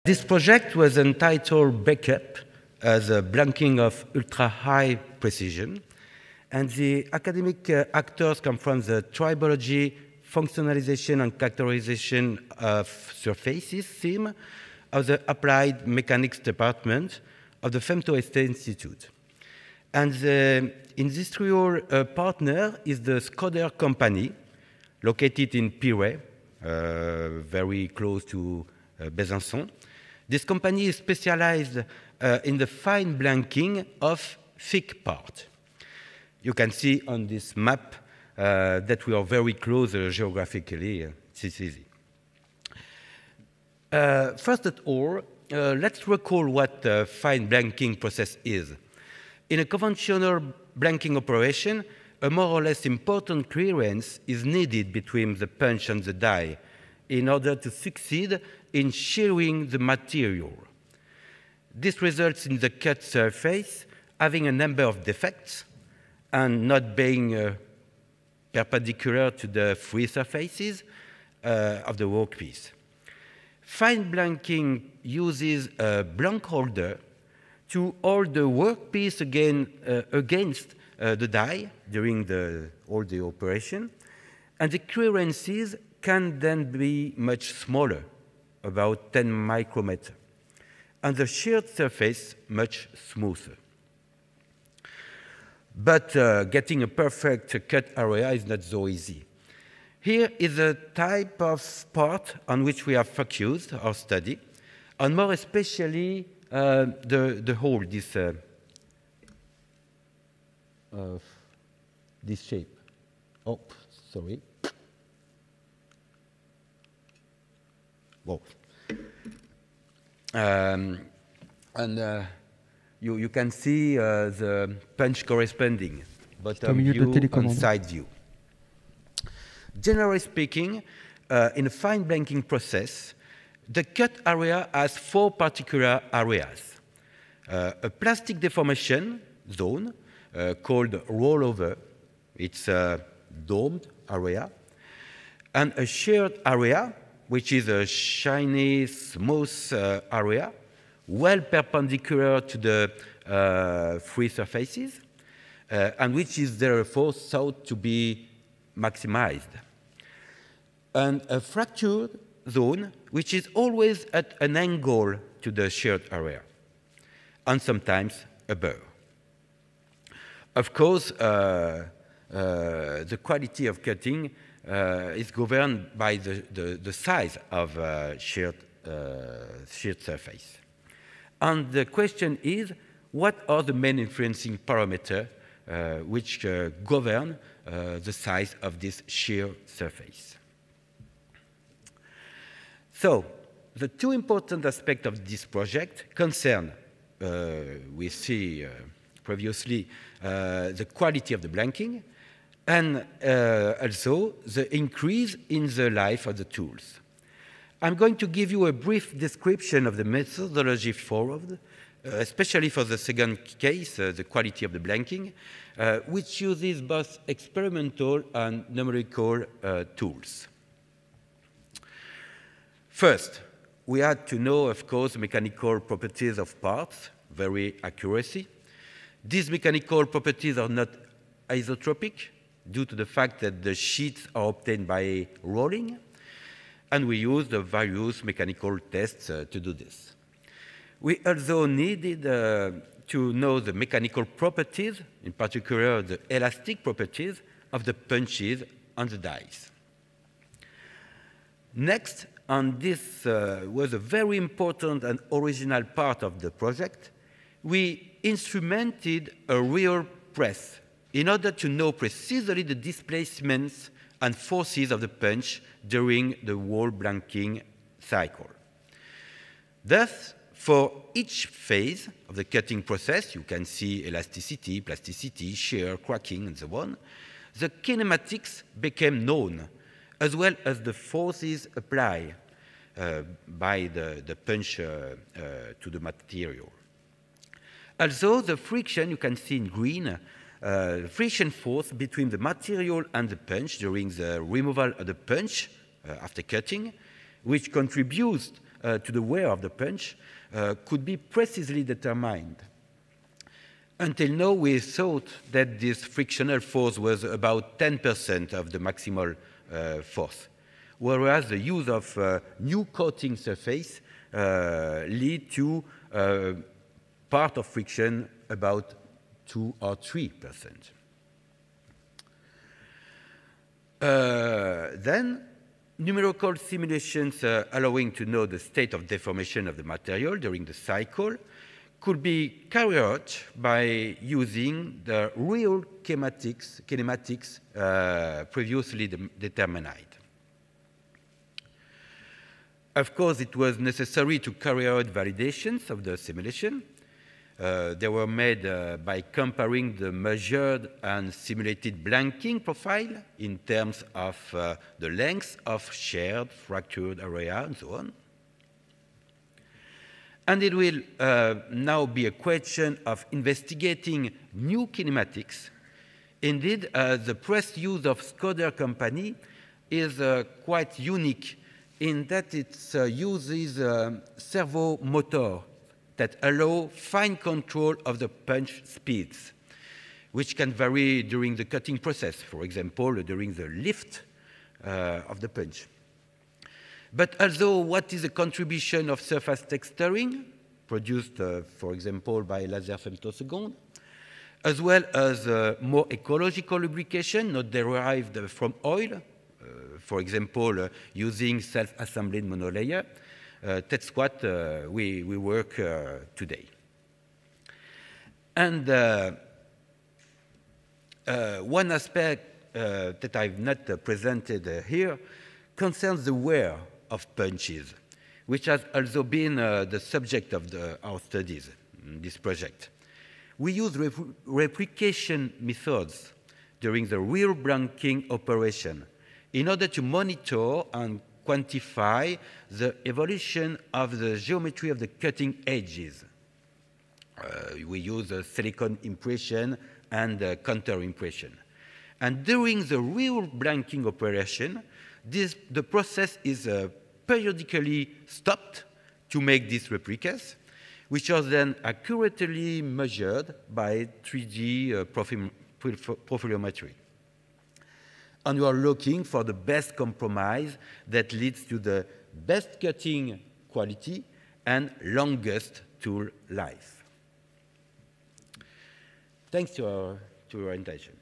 This project was entitled Découpe, as a blanking of ultra-high precision, and the academic actors come from the tribology, functionalization, and characterization of surfaces theme of the Applied Mechanics Department of the Femto-Este Institute. And the industrial partner is the Skoder company, located in Pirée, very close to Besançon. This company is specialized in the fine blanking of thick part. You can see on this map that we are very close geographically. It's easy. First of all, let's recall what the fine blanking process is. In a conventional blanking operation, a more or less important clearance is needed between the punch and the die in order to succeed in shearing the material. This results in the cut surface having a number of defects and not being perpendicular to the free surfaces of the workpiece. Fine blanking uses a blank holder to hold the workpiece against the die during all the operation, and the clearances can then be much smaller, about 10 micrometers, and the sheared surface much smoother. But getting a perfect cut area is not so easy. Here is a type of part on which we have focused our study, and more especially the hole, this shape. Oh, sorry. Well, you can see the punch corresponding, bottom view and side view. Generally speaking, in a fine blanking process, the cut area has 4 particular areas. A plastic deformation zone called rollover, it's a domed area, and a sheared area, which is a shiny, smooth area, well perpendicular to the free surfaces, and which is therefore thought to be maximized. And a fractured zone, which is always at an angle to the sheared area, and sometimes a burr. Of course, the quality of cutting is governed by the size of sheared surface. And the question is, what are the main influencing parameters which govern the size of this shear surface? So, the 2 important aspects of this project concern, we see previously, the quality of the blanking, and also the increase in the life of the tools. I'm going to give you a brief description of the methodology followed, especially for the second case, the quality of the blanking, which uses both experimental and numerical tools. First, we had to know, of course, mechanical properties of parts, very accuracy. These mechanical properties are not isotropic, due to the fact that the sheets are obtained by rolling, and we use the various mechanical tests to do this. We also needed to know the mechanical properties, in particular the elastic properties of the punches on the dies. Next, and this was a very important and original part of the project, we instrumented a real press in order to know precisely the displacements and forces of the punch during the whole blanking cycle. Thus, for each phase of the cutting process, you can see elasticity, plasticity, shear, cracking, and so on, the kinematics became known, as well as the forces applied by the punch to the material. Also, the friction, you can see in green, friction force between the material and the punch during the removal of the punch after cutting, which contributes to the wear of the punch could be precisely determined. Until now, we thought that this frictional force was about 10% of the maximal force, whereas the use of new coating surface lead to part of friction about 2 or 3%. Then, numerical simulations allowing to know the state of deformation of the material during the cycle could be carried out by using the real kinematics previously determined. Of course, it was necessary to carry out validations of the simulation. They were made by comparing the measured and simulated blanking profile in terms of the length of shared, fractured area, and so on. And it will now be a question of investigating new kinematics. Indeed, the press use of Skoda company is quite unique in that it uses servo motor that allow fine control of the punch speeds, which can vary during the cutting process, for example, during the lift of the punch. But also, what is the contribution of surface texturing, produced, for example, by laser femtosecond, as well as more ecological lubrication not derived from oil, for example, using self-assembled monolayer. That's what we work today. And one aspect that I've not presented here concerns the wear of punches, which has also been the subject of our studies in this project. We use replication methods during the real blanking operation in order to monitor and quantify the evolution of the geometry of the cutting edges. We use silicon impression and counter impression. And during the real blanking operation, the process is periodically stopped to make these replicas, which are then accurately measured by 3D profilometry. And we are looking for the best compromise that leads to the best cutting quality and longest tool life. Thanks to your attention.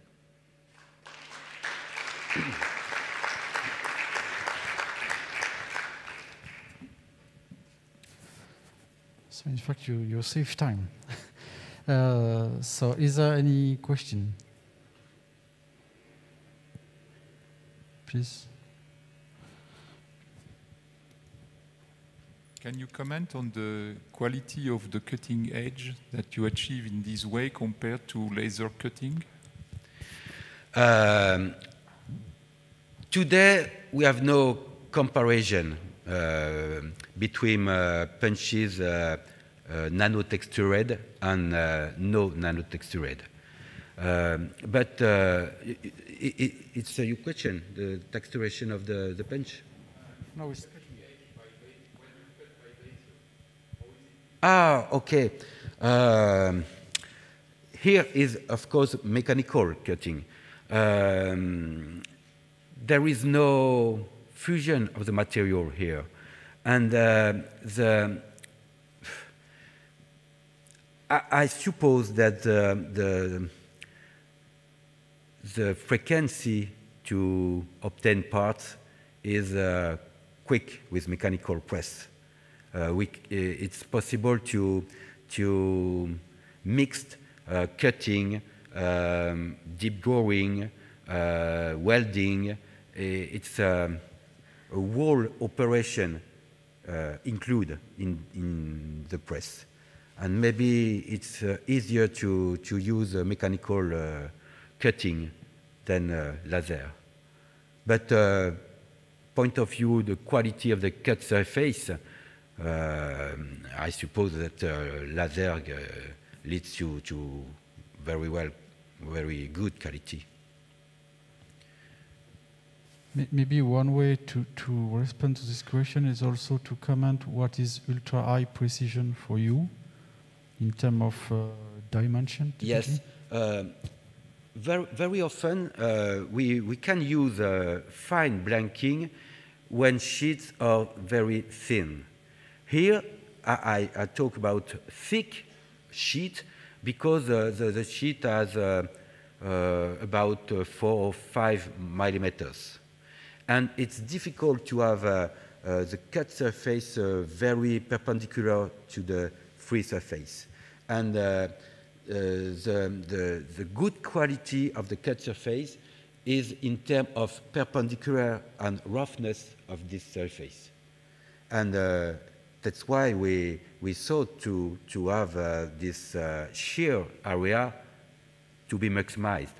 So in fact, you save time. So is there any question? Please. Can you comment on the quality of the cutting edge that you achieve in this way compared to laser cutting? Today, we have no comparison between punches nanotextured and no nanotextured. But it's your question, the texturation of the punch? No, it's okay. Here is, of course, mechanical cutting. There is no fusion of the material here. And I suppose that the frequency to obtain parts is quick with mechanical press. It's possible to mix cutting, deep drawing, welding. It's a whole operation included in the press. And maybe it's easier to use mechanical cutting than laser. But point of view, the quality of the cut surface, I suppose that laser leads to very good quality. Maybe one way to respond to this question is also to comment what is ultra-high precision for you in terms of dimension. Yes. Very often we can use fine blanking when sheets are very thin. Here I talk about thick sheet because the sheet has about 4 or 5 millimeters. And it's difficult to have the cut surface very perpendicular to the free surface. And the good quality of the cut surface is in terms of perpendicular and roughness of this surface. And that's why we sought to have this shear area to be maximized.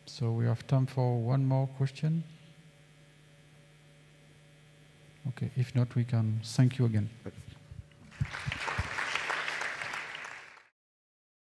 So we have time for one more question. Okay, if not, we can thank you again.